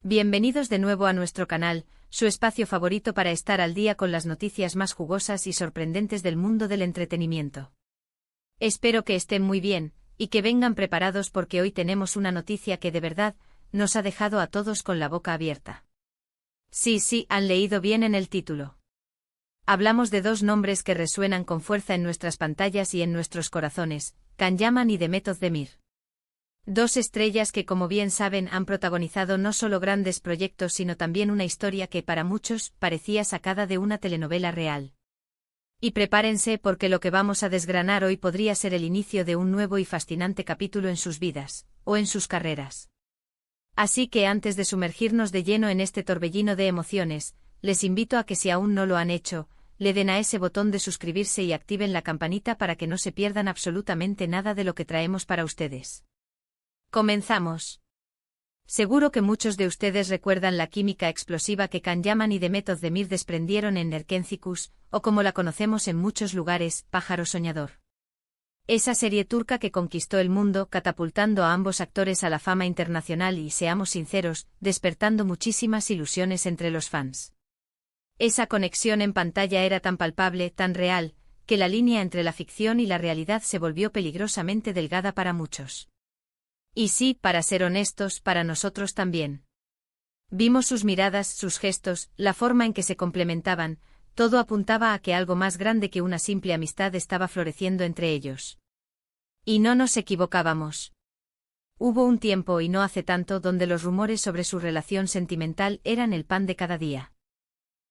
Bienvenidos de nuevo a nuestro canal, su espacio favorito para estar al día con las noticias más jugosas y sorprendentes del mundo del entretenimiento. Espero que estén muy bien, y que vengan preparados porque hoy tenemos una noticia que de verdad nos ha dejado a todos con la boca abierta. Sí, han leído bien en el título. Hablamos de dos nombres que resuenan con fuerza en nuestras pantallas y en nuestros corazones, Can Yaman y Demet Özdemir. Dos estrellas que, como bien saben, han protagonizado no solo grandes proyectos sino también una historia que para muchos parecía sacada de una telenovela real. Y prepárense porque lo que vamos a desgranar hoy podría ser el inicio de un nuevo y fascinante capítulo en sus vidas, o en sus carreras. Así que antes de sumergirnos de lleno en este torbellino de emociones, les invito a que si aún no lo han hecho, le den a ese botón de suscribirse y activen la campanita para que no se pierdan absolutamente nada de lo que traemos para ustedes. Comenzamos. Seguro que muchos de ustedes recuerdan la química explosiva que Can Yaman y Demet Özdemir desprendieron en Erkencikus, o como la conocemos en muchos lugares, Pájaro Soñador. Esa serie turca que conquistó el mundo catapultando a ambos actores a la fama internacional y, seamos sinceros, despertando muchísimas ilusiones entre los fans. Esa conexión en pantalla era tan palpable, tan real, que la línea entre la ficción y la realidad se volvió peligrosamente delgada para muchos. Y sí, para ser honestos, para nosotros también. Vimos sus miradas, sus gestos, la forma en que se complementaban, todo apuntaba a que algo más grande que una simple amistad estaba floreciendo entre ellos. Y no nos equivocábamos. Hubo un tiempo, y no hace tanto, donde los rumores sobre su relación sentimental eran el pan de cada día.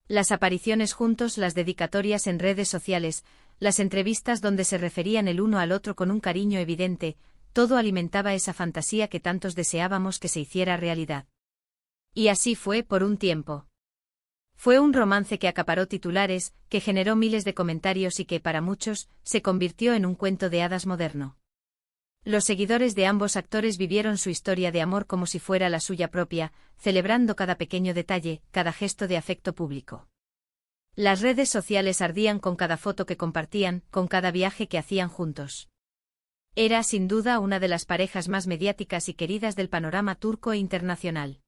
Las apariciones juntos, las dedicatorias en redes sociales, las entrevistas donde se referían el uno al otro con un cariño evidente, todo alimentaba esa fantasía que tantos deseábamos que se hiciera realidad. Y así fue por un tiempo. Fue un romance que acaparó titulares, que generó miles de comentarios y que, para muchos, se convirtió en un cuento de hadas moderno. Los seguidores de ambos actores vivieron su historia de amor como si fuera la suya propia, celebrando cada pequeño detalle, cada gesto de afecto público. Las redes sociales ardían con cada foto que compartían, con cada viaje que hacían juntos. Era, sin duda, una de las parejas más mediáticas y queridas del panorama turco e internacional.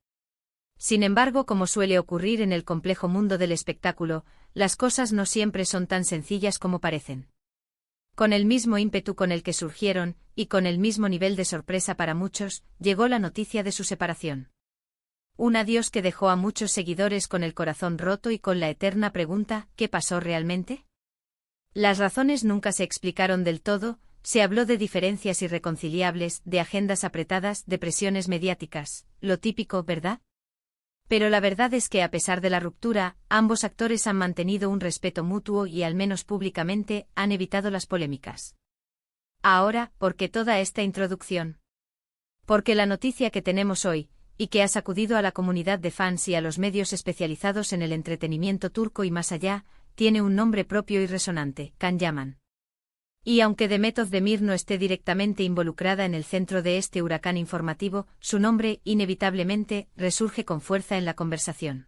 Sin embargo, como suele ocurrir en el complejo mundo del espectáculo, las cosas no siempre son tan sencillas como parecen. Con el mismo ímpetu con el que surgieron, y con el mismo nivel de sorpresa para muchos, llegó la noticia de su separación. Un adiós que dejó a muchos seguidores con el corazón roto y con la eterna pregunta, ¿qué pasó realmente? Las razones nunca se explicaron del todo. Se habló de diferencias irreconciliables, de agendas apretadas, de presiones mediáticas, lo típico, ¿verdad? Pero la verdad es que a pesar de la ruptura, ambos actores han mantenido un respeto mutuo y al menos públicamente han evitado las polémicas. Ahora, ¿por qué toda esta introducción? Porque la noticia que tenemos hoy, y que ha sacudido a la comunidad de fans y a los medios especializados en el entretenimiento turco y más allá, tiene un nombre propio y resonante, Can Yaman. Y aunque Demet Özdemir no esté directamente involucrada en el centro de este huracán informativo, su nombre, inevitablemente, resurge con fuerza en la conversación.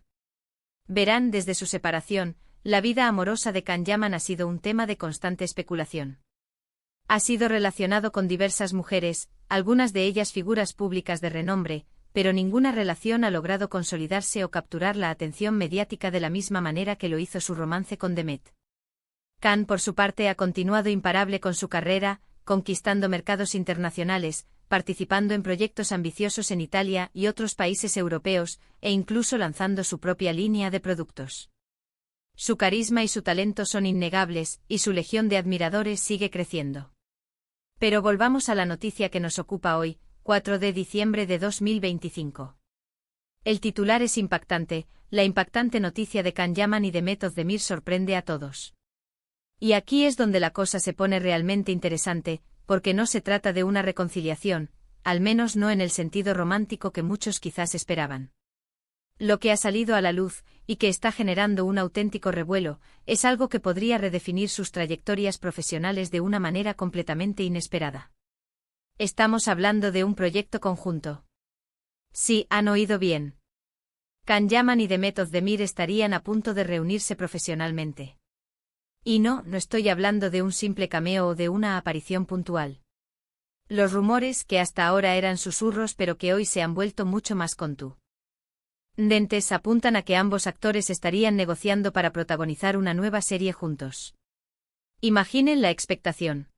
Verán, desde su separación, la vida amorosa de Can Yaman ha sido un tema de constante especulación. Ha sido relacionado con diversas mujeres, algunas de ellas figuras públicas de renombre, pero ninguna relación ha logrado consolidarse o capturar la atención mediática de la misma manera que lo hizo su romance con Demet. Can, por su parte, ha continuado imparable con su carrera, conquistando mercados internacionales, participando en proyectos ambiciosos en Italia y otros países europeos, e incluso lanzando su propia línea de productos. Su carisma y su talento son innegables, y su legión de admiradores sigue creciendo. Pero volvamos a la noticia que nos ocupa hoy, 4 de diciembre de 2025. El titular es impactante, la impactante noticia de Can Yaman y Demet Özdemir sorprende a todos. Y aquí es donde la cosa se pone realmente interesante, porque no se trata de una reconciliación, al menos no en el sentido romántico que muchos quizás esperaban. Lo que ha salido a la luz, y que está generando un auténtico revuelo, es algo que podría redefinir sus trayectorias profesionales de una manera completamente inesperada. Estamos hablando de un proyecto conjunto. Sí, han oído bien. Can Yaman y Demet Özdemir estarían a punto de reunirse profesionalmente. Y no estoy hablando de un simple cameo o de una aparición puntual. Los rumores, que hasta ahora eran susurros pero que hoy se han vuelto mucho más Dentes apuntan a que ambos actores estarían negociando para protagonizar una nueva serie juntos. Imaginen la expectación.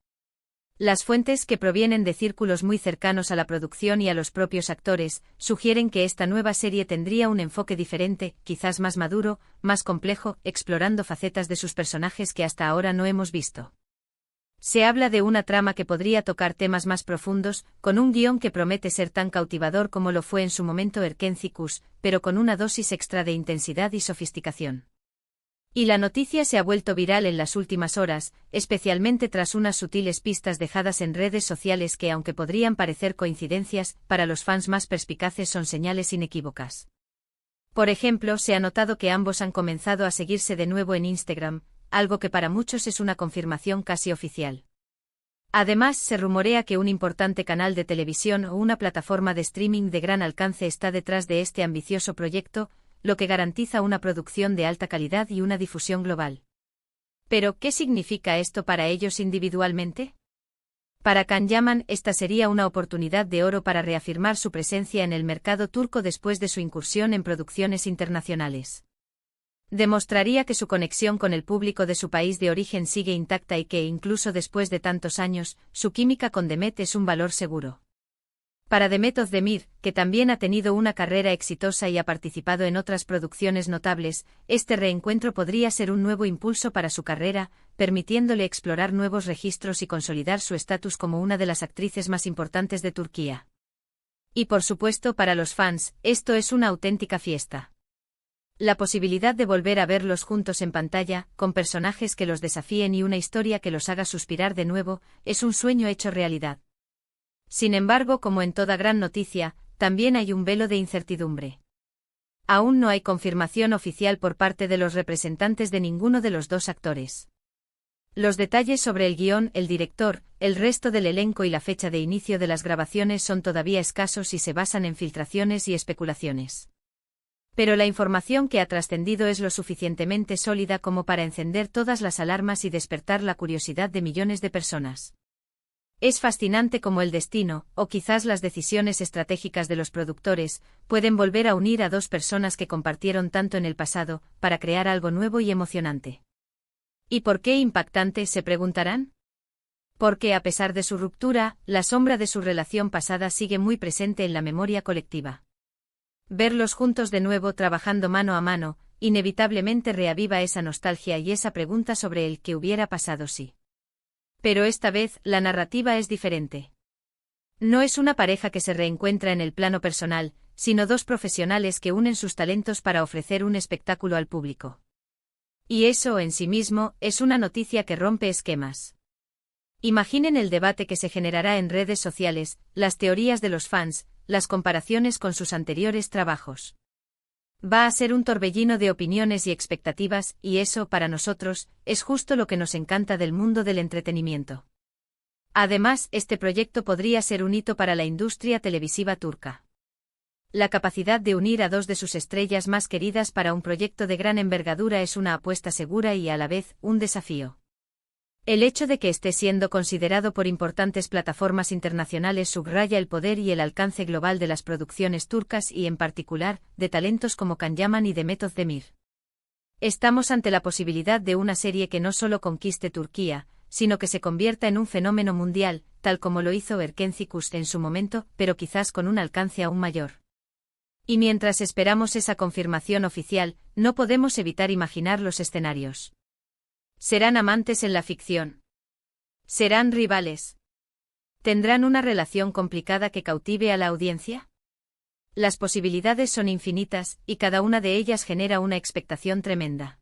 Las fuentes que provienen de círculos muy cercanos a la producción y a los propios actores sugieren que esta nueva serie tendría un enfoque diferente, quizás más maduro, más complejo, explorando facetas de sus personajes que hasta ahora no hemos visto. Se habla de una trama que podría tocar temas más profundos, con un guión que promete ser tan cautivador como lo fue en su momento Erkencicus, pero con una dosis extra de intensidad y sofisticación. Y la noticia se ha vuelto viral en las últimas horas, especialmente tras unas sutiles pistas dejadas en redes sociales que, aunque podrían parecer coincidencias, para los fans más perspicaces son señales inequívocas. Por ejemplo, se ha notado que ambos han comenzado a seguirse de nuevo en Instagram, algo que para muchos es una confirmación casi oficial. Además, se rumorea que un importante canal de televisión o una plataforma de streaming de gran alcance está detrás de este ambicioso proyecto, lo que garantiza una producción de alta calidad y una difusión global. Pero, ¿qué significa esto para ellos individualmente? Para Can Yaman, esta sería una oportunidad de oro para reafirmar su presencia en el mercado turco después de su incursión en producciones internacionales. Demostraría que su conexión con el público de su país de origen sigue intacta y que, incluso después de tantos años, su química con Demet es un valor seguro. Para Demet Özdemir, que también ha tenido una carrera exitosa y ha participado en otras producciones notables, este reencuentro podría ser un nuevo impulso para su carrera, permitiéndole explorar nuevos registros y consolidar su estatus como una de las actrices más importantes de Turquía. Y por supuesto para los fans, esto es una auténtica fiesta. La posibilidad de volver a verlos juntos en pantalla, con personajes que los desafíen y una historia que los haga suspirar de nuevo, es un sueño hecho realidad. Sin embargo, como en toda gran noticia, también hay un velo de incertidumbre. Aún no hay confirmación oficial por parte de los representantes de ninguno de los dos actores. Los detalles sobre el guión, el director, el resto del elenco y la fecha de inicio de las grabaciones son todavía escasos y se basan en filtraciones y especulaciones. Pero la información que ha trascendido es lo suficientemente sólida como para encender todas las alarmas y despertar la curiosidad de millones de personas. Es fascinante cómo el destino, o quizás las decisiones estratégicas de los productores, pueden volver a unir a dos personas que compartieron tanto en el pasado, para crear algo nuevo y emocionante. ¿Y por qué impactante?, se preguntarán. Porque a pesar de su ruptura, la sombra de su relación pasada sigue muy presente en la memoria colectiva. Verlos juntos de nuevo trabajando mano a mano, inevitablemente reaviva esa nostalgia y esa pregunta sobre el qué hubiera pasado si. Pero esta vez, la narrativa es diferente. No es una pareja que se reencuentra en el plano personal, sino dos profesionales que unen sus talentos para ofrecer un espectáculo al público. Y eso, en sí mismo, es una noticia que rompe esquemas. Imaginen el debate que se generará en redes sociales, las teorías de los fans, las comparaciones con sus anteriores trabajos. Va a ser un torbellino de opiniones y expectativas, y eso, para nosotros, es justo lo que nos encanta del mundo del entretenimiento. Además, este proyecto podría ser un hito para la industria televisiva turca. La capacidad de unir a dos de sus estrellas más queridas para un proyecto de gran envergadura es una apuesta segura y a la vez, un desafío. El hecho de que esté siendo considerado por importantes plataformas internacionales subraya el poder y el alcance global de las producciones turcas y, en particular, de talentos como Can Yaman y Demet Özdemir. Estamos ante la posibilidad de una serie que no solo conquiste Turquía, sino que se convierta en un fenómeno mundial, tal como lo hizo Erkencicus en su momento, pero quizás con un alcance aún mayor. Y mientras esperamos esa confirmación oficial, no podemos evitar imaginar los escenarios. ¿Serán amantes en la ficción? ¿Serán rivales? ¿Tendrán una relación complicada que cautive a la audiencia? Las posibilidades son infinitas, y cada una de ellas genera una expectación tremenda.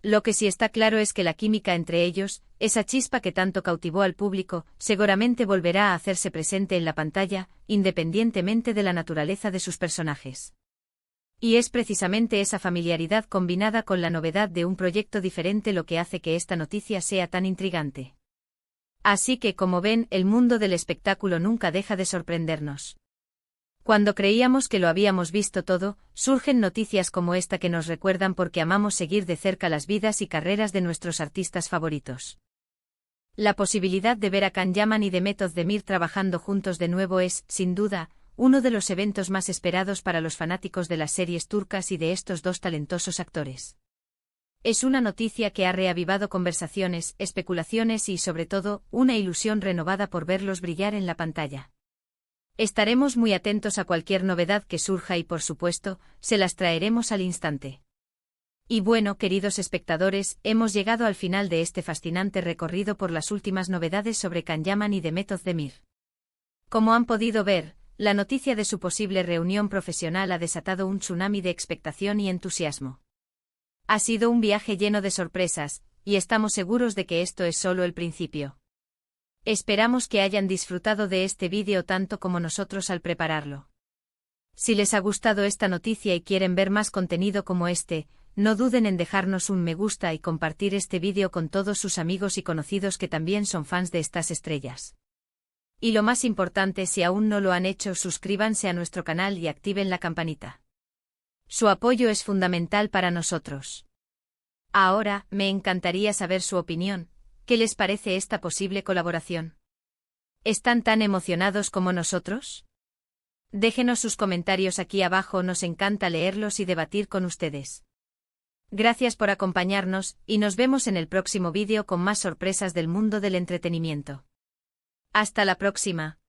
Lo que sí está claro es que la química entre ellos, esa chispa que tanto cautivó al público, seguramente volverá a hacerse presente en la pantalla, independientemente de la naturaleza de sus personajes. Y es precisamente esa familiaridad combinada con la novedad de un proyecto diferente lo que hace que esta noticia sea tan intrigante. Así que, como ven, el mundo del espectáculo nunca deja de sorprendernos. Cuando creíamos que lo habíamos visto todo, surgen noticias como esta que nos recuerdan por qué amamos seguir de cerca las vidas y carreras de nuestros artistas favoritos. La posibilidad de ver a Can Yaman y Demet Özdemir trabajando juntos de nuevo es, sin duda, uno de los eventos más esperados para los fanáticos de las series turcas y de estos dos talentosos actores. Es una noticia que ha reavivado conversaciones, especulaciones y, sobre todo, una ilusión renovada por verlos brillar en la pantalla. Estaremos muy atentos a cualquier novedad que surja y, por supuesto, se las traeremos al instante. Y bueno, queridos espectadores, hemos llegado al final de este fascinante recorrido por las últimas novedades sobre Can Yaman y Demet Özdemir. Como han podido ver, la noticia de su posible reunión profesional ha desatado un tsunami de expectación y entusiasmo. Ha sido un viaje lleno de sorpresas, y estamos seguros de que esto es solo el principio. Esperamos que hayan disfrutado de este vídeo tanto como nosotros al prepararlo. Si les ha gustado esta noticia y quieren ver más contenido como este, no duden en dejarnos un me gusta y compartir este vídeo con todos sus amigos y conocidos que también son fans de estas estrellas. Y lo más importante, si aún no lo han hecho, suscríbanse a nuestro canal y activen la campanita. Su apoyo es fundamental para nosotros. Ahora, me encantaría saber su opinión. ¿Qué les parece esta posible colaboración? ¿Están tan emocionados como nosotros? Déjenos sus comentarios aquí abajo, nos encanta leerlos y debatir con ustedes. Gracias por acompañarnos, y nos vemos en el próximo vídeo con más sorpresas del mundo del entretenimiento. Hasta la próxima.